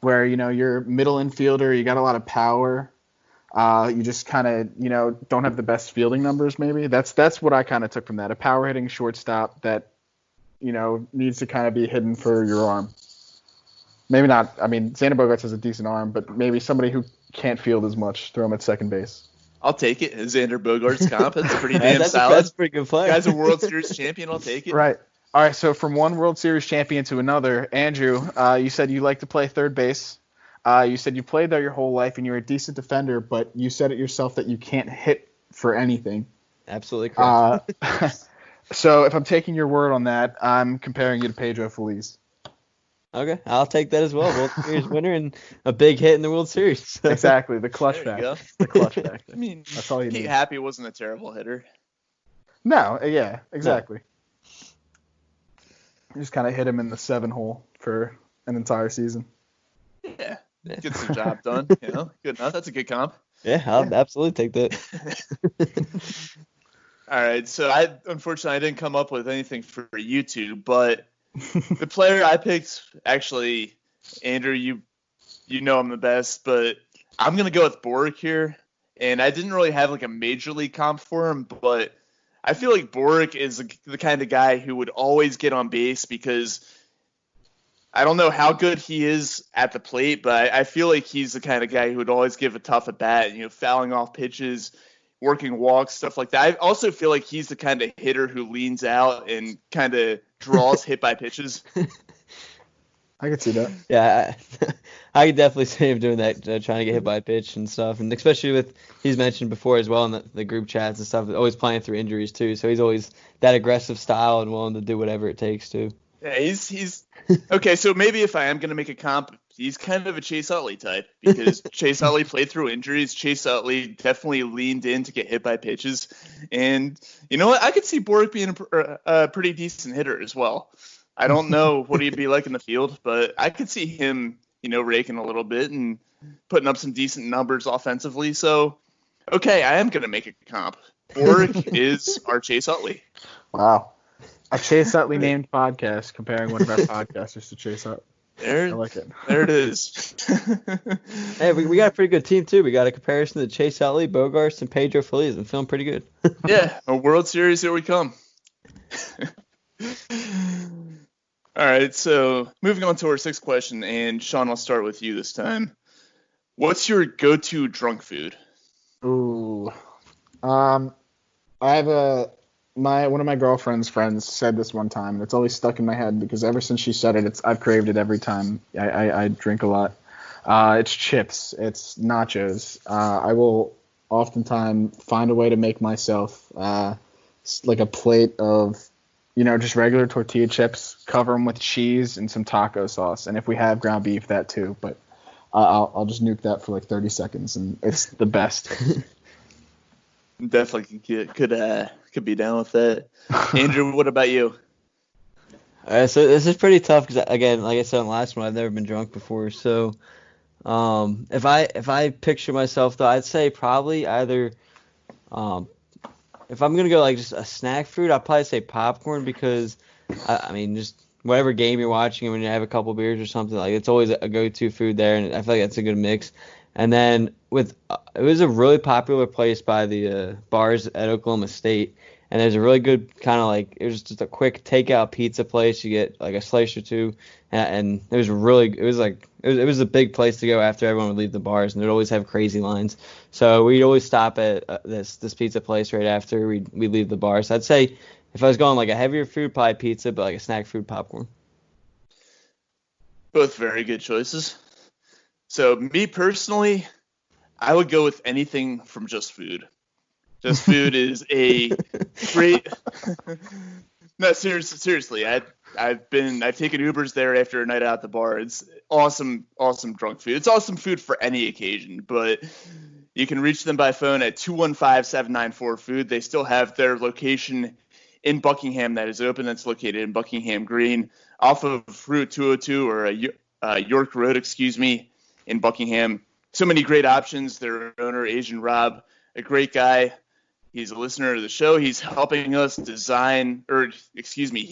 where you're middle infielder, you got a lot of power. You just kind of, don't have the best fielding numbers, maybe. That's what I kind of took from that. A power hitting shortstop that, needs to kind of be hidden for your arm. Maybe not. I mean, Xander Bogaerts has a decent arm, but maybe somebody who can't field as much, throw him at second base. I'll take it. Xander Bogaerts comp. That's pretty damn solid. That's a pretty good play. Guy's a World Series champion. I'll take it. Right. All right, so from one World Series champion to another, Andrew, you said you like to play third base. You said you played there your whole life and you're a decent defender, but you said it yourself that you can't hit for anything. Absolutely correct. So if I'm taking your word on that, I'm comparing you to Pedro Feliz. Okay, I'll take that as well. World Series winner and a big hit in the World Series. Exactly, the clutch There you factor. go. The clutch factor. I mean, That's all you Pete need. Happy wasn't a terrible hitter. No, yeah, exactly. You just kind of hit him in the 7-hole for an entire season. Yeah. Gets the job done. Good enough. That's a good comp. Yeah, I'll absolutely take that. All right, so unfortunately I didn't come up with anything for you two, but the player I picked, actually, Andrew, you know I'm the best, but I'm gonna go with Bork here, and I didn't really have like a major league comp for him, but I feel like Bork is the kind of guy who would always get on base because I don't know how good he is at the plate, but I feel like he's the kind of guy who would always give a tough at bat, fouling off pitches, working walks, stuff like that. I also feel like he's the kind of hitter who leans out and kind of draws hit by pitches. I could see that. Yeah, I could definitely see him doing that, trying to get hit by a pitch and stuff, and especially with he's mentioned before as well in the group chats and stuff, always playing through injuries too. So he's always that aggressive style and willing to do whatever it takes to. Yeah, he's okay. So maybe if I am gonna make a comp, he's kind of a Chase Utley type because Chase Utley played through injuries. Chase Utley definitely leaned in to get hit by pitches, and you know what? I could see Bork being a pretty decent hitter as well. I don't know what he'd be like in the field, but I could see him, raking a little bit, and putting up some decent numbers offensively. So, okay, I am going to make a comp. Bork is our Chase Utley. Wow. A Chase Utley named podcast comparing one of our podcasters to Chase Utley. I like it. There it is. Hey, we got a pretty good team, too. We got a comparison to Chase Utley, Bogarts, and Pedro Feliz. I'm feeling pretty good. Yeah, a World Series, here we come. All right, so moving on to our sixth question, and Sean, I'll start with you this time. What's your go-to drunk food? Ooh. I have one of my girlfriend's friends said this one time, and it's always stuck in my head because ever since she said it, I've craved it every time I drink a lot. It's chips. It's nachos. I will oftentimes find a way to make myself like a plate of, just regular tortilla chips, cover them with cheese and some taco sauce, and if we have ground beef, that too. But I'll just nuke that for like 30 seconds, and it's the best. Definitely could be down with that. Andrew, what about you? All right, so this is pretty tough because, again, like I said on the last one, I've never been drunk before. So if I picture myself, though, I'd say probably either if I'm going to go like just a snack food, I'd probably say popcorn because, I mean, just whatever game you're watching and when you have a couple beers or something, like it's always a go-to food there, and I feel like that's a good mix. And then it was a really popular place by the bars at Oklahoma State, and there's a really good kind of like, it was just a quick takeout pizza place. You get like a slice or two, and it was a big place to go after everyone would leave the bars, and they'd always have crazy lines. So we'd always stop at this pizza place right after we'd leave the bar. So I'd say if I was going like a heavier food, probably pizza, but like a snack food, popcorn. Both very good choices. So me personally, I would go with anything from Just Food. Just Food is a great. No, seriously. I've taken Ubers there after a night out at the bar. It's awesome drunk food. It's awesome food for any occasion, but you can reach them by phone at 215-794-FOOD. They still have their location in Buckingham that is open. That's located in Buckingham Green, off of Route 202 or York Road, in Buckingham. So many great options. Their owner, Asian Rob, a great guy. He's a listener to the show. He's helping us he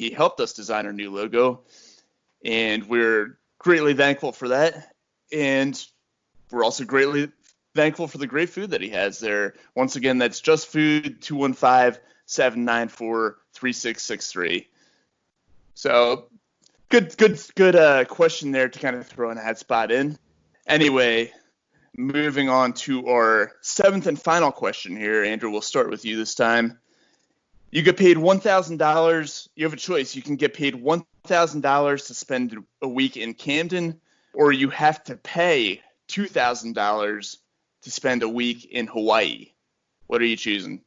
helped us design our new logo, and we're greatly thankful for that. And we're also greatly thankful for the great food that he has there. Once again, that's Just Food, 215-794-3663. So good question there to kind of throw an ad spot in. Anyway, moving on to our seventh and final question here. Andrew, we'll start with you this time. You get paid $1,000. You have a choice. You can get paid $1,000 to spend a week in Camden, or you have to pay $2,000 to spend a week in Hawaii. What are you choosing?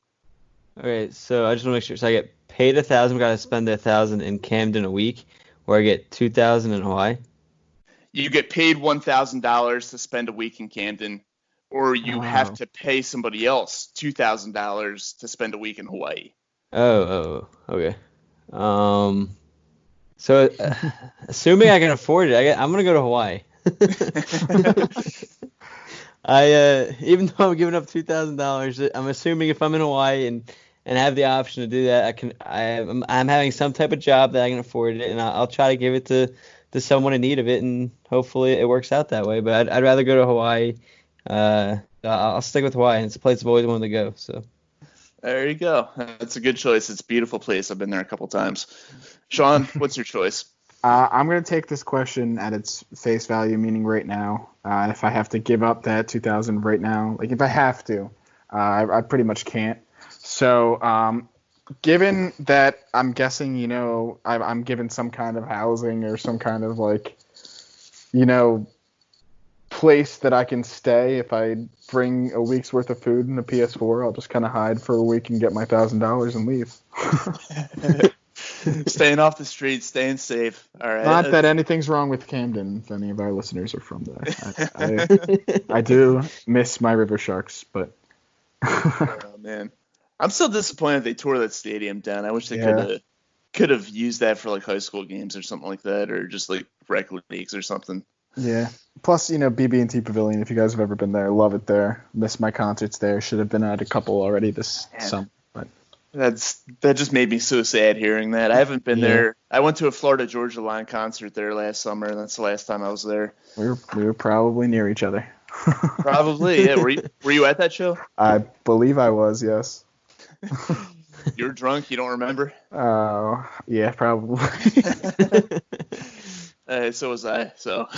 All right, so I just want to make sure. So I get paid $1,000, got to spend $1,000 in Camden a week, or I get $2,000 in Hawaii. You get paid $1,000 to spend a week in Camden, or you have to pay somebody else $2,000 to spend a week in Hawaii. Oh, okay. So assuming I can afford it, I'm gonna go to Hawaii. Even though I'm giving up $2,000, I'm assuming if I'm in Hawaii and have the option to do that, I'm having some type of job that I can afford it, and I'll try to give it to someone in need of it, and hopefully it works out that way. But I'd rather go to Hawaii. I'll stick with Hawaii. It's a place I've always wanted to go. So there you go. That's a good choice. It's a beautiful place. I've been there a couple times. Sean, what's your choice? I'm going to take this question at its face value, meaning right now. If I have to give up that $2,000 right now, like if I have to, I pretty much can't. So given that I'm guessing, I'm given some kind of housing or some kind of place that I can stay. If I bring a week's worth of food and a PS4, I'll just kind of hide for a week and get my $1,000 and leave. Staying off the streets, staying safe. All right. Not that anything's wrong with Camden, if any of our listeners are from there. I do miss my River Sharks, but oh man, I'm still disappointed they tore that stadium down. I wish they could have used that for like high school games or something like that, or just like rec leagues or something. Yeah, Plus, BB&T Pavilion, if you guys have ever been there, love it there. Missed my concerts there. Should have been at a couple already this summer. But that just made me so sad hearing that. I haven't been there. I went to a Florida Georgia Line concert there last summer, and that's the last time I was there. We were probably near each other. Probably, yeah. Were you at that show? I believe I was, yes. You were drunk? You don't remember? Oh, yeah, probably. So was I. So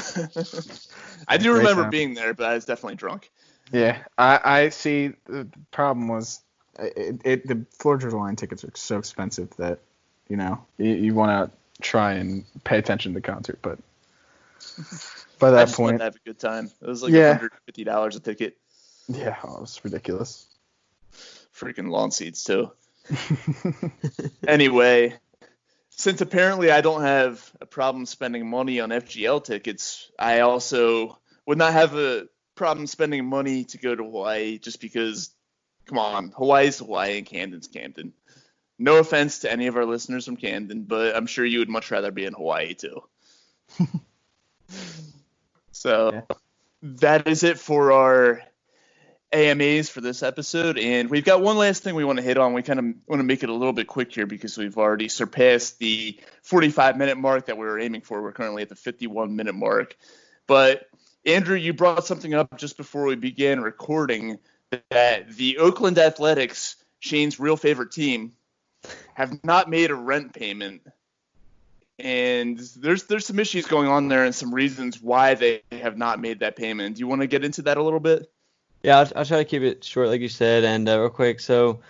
I do remember being there, but I was definitely drunk. Yeah, I see. The problem was the Florida Georgia Line tickets are so expensive that you want to try and pay attention to the concert, but by that point, wanted to have a good time. It was like $150 a ticket. Yeah, it was ridiculous. Freaking lawn seats too. Anyway, since apparently I don't have a problem spending money on FGL tickets, I also would not have a problem spending money to go to Hawaii just because, come on, Hawaii's Hawaii and Camden's Camden. No offense to any of our listeners from Camden, but I'm sure you would much rather be in Hawaii too. So that is it for our AMAs for this episode, and we've got one last thing we want to hit on. We kind of want to make it a little bit quick here because we've already surpassed the 45-minute mark that we were aiming for. We're currently at the 51-minute mark. But Andrew, you brought something up just before we began recording that the Oakland Athletics, Shane's real favorite team, have not made a rent payment. And there's some issues going on there and some reasons why they have not made that payment. Do you want to get into that a little bit? Yeah, I'll try to keep it short, like you said, and real quick. So,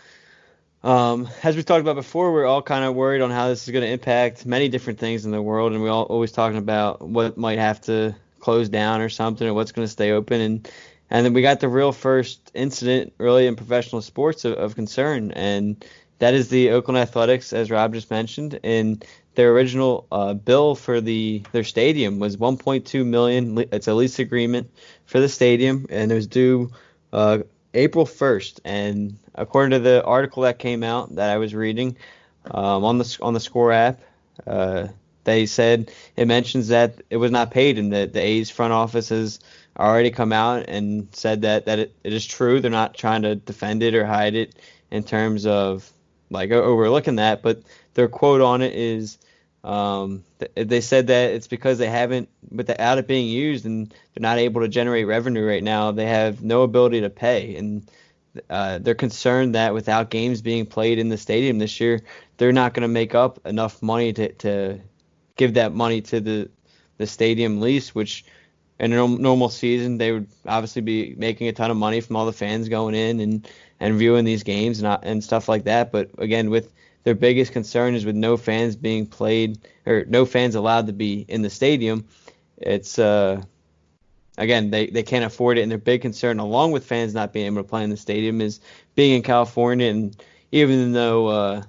as we talked about before, we're all kind of worried on how this is going to impact many different things in the world, and we're all always talking about what might have to close down or something, or what's going to stay open. And then we got the real first incident, really, in professional sports of concern, and that is the Oakland Athletics, as Rob just mentioned, and their original bill for their stadium was $1.2 million. It's a lease agreement for the stadium, and it was due April 1st. And according to the article that came out that I was reading on the Score app, they said it mentions that it was not paid, and that the A's front office has already come out and said that it is true. They're not trying to defend it or hide it in terms of like overlooking that, but their quote on it is they said that it's because they haven't, without it being used, and they're not able to generate revenue right now. They have no ability to pay, and they're concerned that without games being played in the stadium this year, they're not going to make up enough money to give that money to the stadium lease, which in a normal season they would obviously be making a ton of money from all the fans going in and viewing these games and stuff like that. But again, with their biggest concern is with no fans being played, or no fans allowed to be in the stadium. It's again, they can't afford it, and their big concern, along with fans not being able to play in the stadium, is being in California. And even though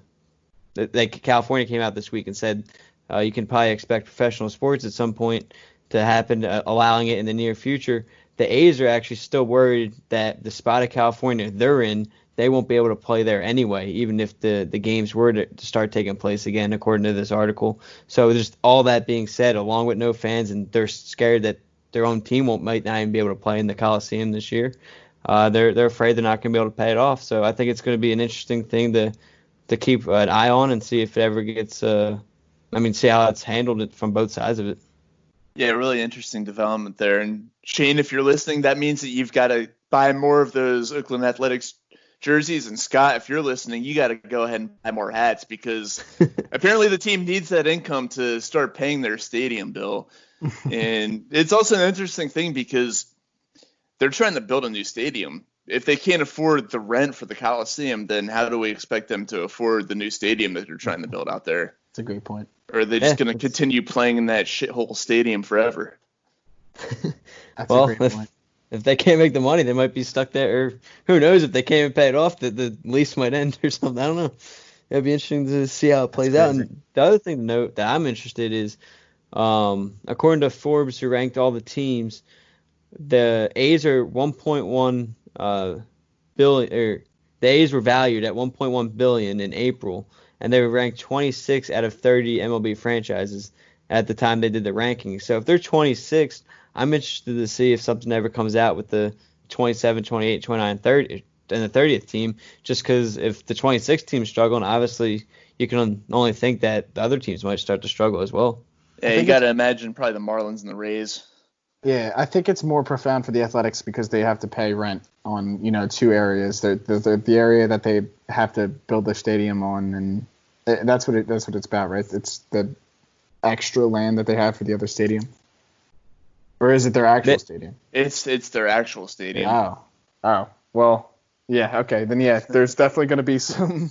California came out this week and said you can probably expect professional sports at some point to happen, allowing it in the near future, the A's are actually still worried that the spot of California they're in, they won't be able to play there anyway, even if the games were to start taking place again, according to this article. So just all that being said, along with no fans, and they're scared that their own team might not even be able to play in the Coliseum this year. They're afraid they're not going to be able to pay it off. So I think it's going to be an interesting thing to keep an eye on and see if it ever gets. See how it's handled from both sides of it. Yeah, really interesting development there. And Shane, if you're listening, that means that you've got to buy more of those Oakland Athletics jerseys. And Scott, if you're listening, you got to go ahead and buy more hats, because apparently the team needs that income to start paying their stadium bill. And it's also an interesting thing because they're trying to build a new stadium. If they can't afford the rent for the Coliseum, then how do we expect them to afford the new stadium that they're trying to build out there? That's a great point. Or are they just going to continue playing in that shithole stadium forever? That's a great point. If they can't make the money, they might be stuck there. Or who knows, if they can't even pay it off, the lease might end or something. I don't know. It'd be interesting to see how it plays out. And the other thing to note that I'm interested is, according to Forbes, who ranked all the teams, the A's are 1.1 billion, or the A's were valued at 1.1 billion in April, and they were ranked 26 out of 30 MLB franchises at the time they did the rankings. So if they're 26th I'm interested to see if something ever comes out with the 27, 28, 29, 30, and the 30th team, just because if the 26th team's struggling, obviously you can only think that the other teams might start to struggle as well. Yeah, you got to imagine probably the Marlins and the Rays. Yeah, I think it's more profound for the Athletics because they have to pay rent on, two areas. The area that they have to build their stadium on, and that's what it's about, right? It's the extra land that they have for the other stadium. Or is it their actual stadium? It's their actual stadium. Oh. Well, yeah, okay. Then yeah, there's definitely going to be some.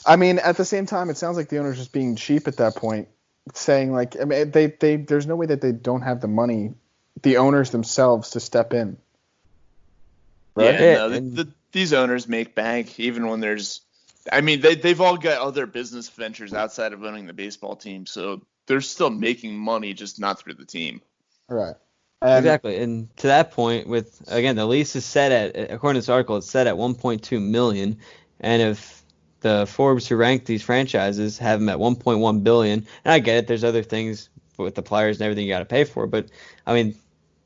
I mean, at the same time, it sounds like the owner's just being cheap at that point, saying like, I mean, they there's no way that they don't have the money, the owners themselves, to step in. Right? Yeah, no, these owners make bank even when there's. I mean, they've all got other business ventures outside of owning the baseball team, so they're still making money, just not through the team. Right. Exactly. And to that point, again, the lease is set at, according to this article, it's set at $1.2 million. And if the Forbes who ranked these franchises have them at $1.1 billion, and I get it, there's other things with the players and everything you got to pay for, but I mean,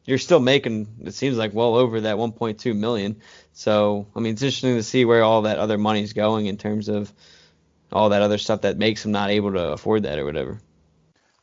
you're still making, it seems like, well over that $1.2 million. So, I mean, it's interesting to see where all that other money's going in terms of all that other stuff that makes them not able to afford that or whatever.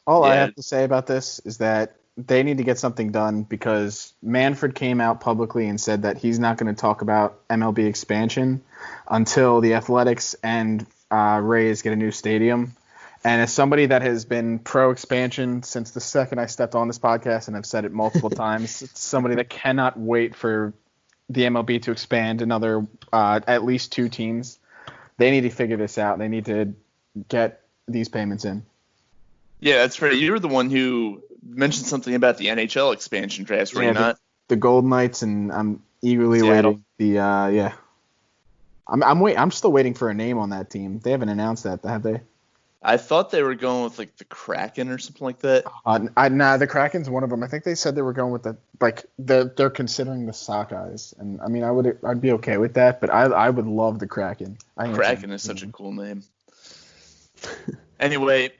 All I have to say about this is that they need to get something done because Manfred came out publicly and said that he's not going to talk about MLB expansion until the Athletics and Rays get a new stadium. And as somebody that has been pro-expansion since the second I stepped on this podcast, and I've said it multiple times, it's somebody that cannot wait for the MLB to expand another at least 2 teams. They need to figure this out. They need to get these payments in. Yeah, that's right. You were the one who mentioned something about the NHL expansion draft, were you not? The Gold Knights, and I'm eagerly waiting. I'm still waiting for a name on that team. They haven't announced that, have they? I thought they were going with like the Kraken or something like that. The Kraken's one of them. I think they said they were going with they're considering the Sockeyes, and I mean I'd be okay with that, but I would love the Kraken. Kraken is such a cool name. Anyway,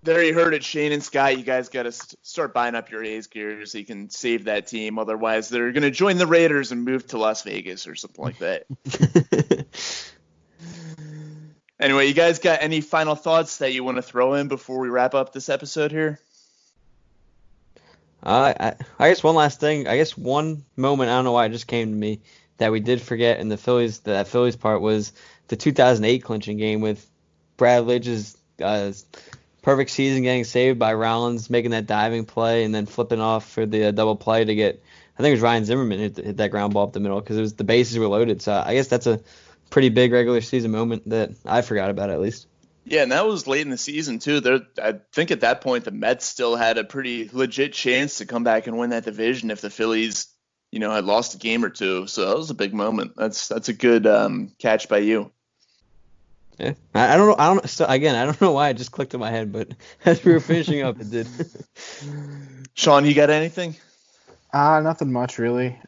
there you heard it, Shane and Scott. You guys got to start buying up your A's gear so you can save that team. Otherwise, they're going to join the Raiders and move to Las Vegas or something like that. Anyway, you guys got any final thoughts that you want to throw in before we wrap up this episode here? I guess one last thing. I guess one moment, I don't know why it just came to me, that we did forget in the Phillies part was the 2008 clinching game with Brad Lidge's perfect season getting saved by Rollins making that diving play and then flipping off for the double play to get, I think it was Ryan Zimmerman hit that ground ball up the middle because the bases were loaded. So I guess that's a pretty big regular season moment that I forgot about at least. Yeah, and that was late in the season too. I think at that point the Mets still had a pretty legit chance to come back and win that division if the Phillies, had lost a game or two. So that was a big moment. That's a good catch by you. Yeah, I don't know. So again, I don't know why it just clicked in my head, but as we were finishing up, it did. Sean, you got anything? Nothing much really.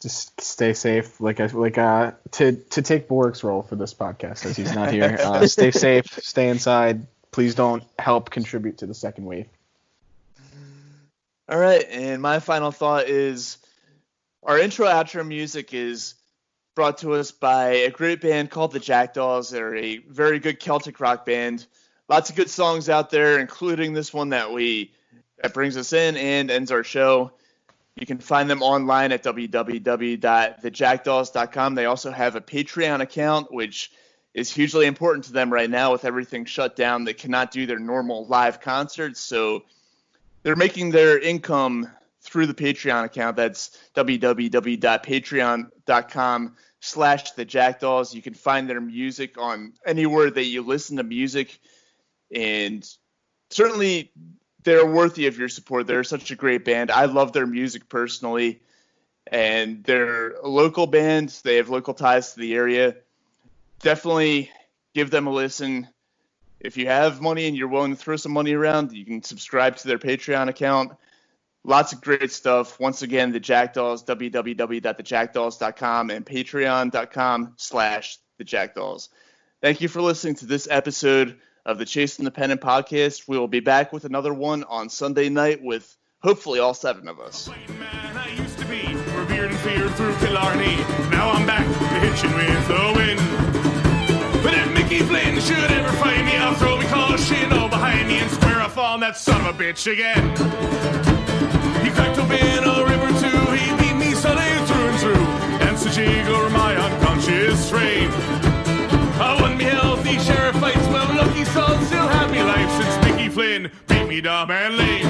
Just stay safe. To take Borg's role for this podcast as he's not here. Stay safe. Stay inside. Please don't help contribute to the second wave. All right, and my final thought is our intro-outro music is brought to us by a great band called the Jackdaws. They're a very good Celtic rock band. Lots of good songs out there, including this one that brings us in and ends our show. You can find them online at www.thejackdaws.com. They also have a Patreon account, which is hugely important to them right now with everything shut down. They cannot do their normal live concerts, so they're making their income through the Patreon account. That's www.patreon.com/thejackdaws. You can find their music on anywhere that you listen to music, and certainly they're worthy of your support. They're such a great band. I love their music personally, and they're a local band. They have local ties to the area. Definitely give them a listen. If you have money and you're willing to throw some money around, you can subscribe to their Patreon account. Lots of great stuff. Once again, the Jackdaws, www.thejackdaws.com and patreon.com/thejackdaws. Thank you for listening to this episode of the Chase Independent podcast. We will be back with another one on Sunday night with hopefully all 7 of us. Man, I used to be revered and feared through Killarney. Now I'm back to hitching with the wind. But if Mickey Flynn should ever find me, I'll throw me caution all behind me and square off on that son of a bitch again. He cracked open a river too, he beat me solid through and through, danced a jig over my unconscious frame. I won me healthy sheriff fights, well lucky son, still have me life since Mickey Flynn beat me dumb and lame.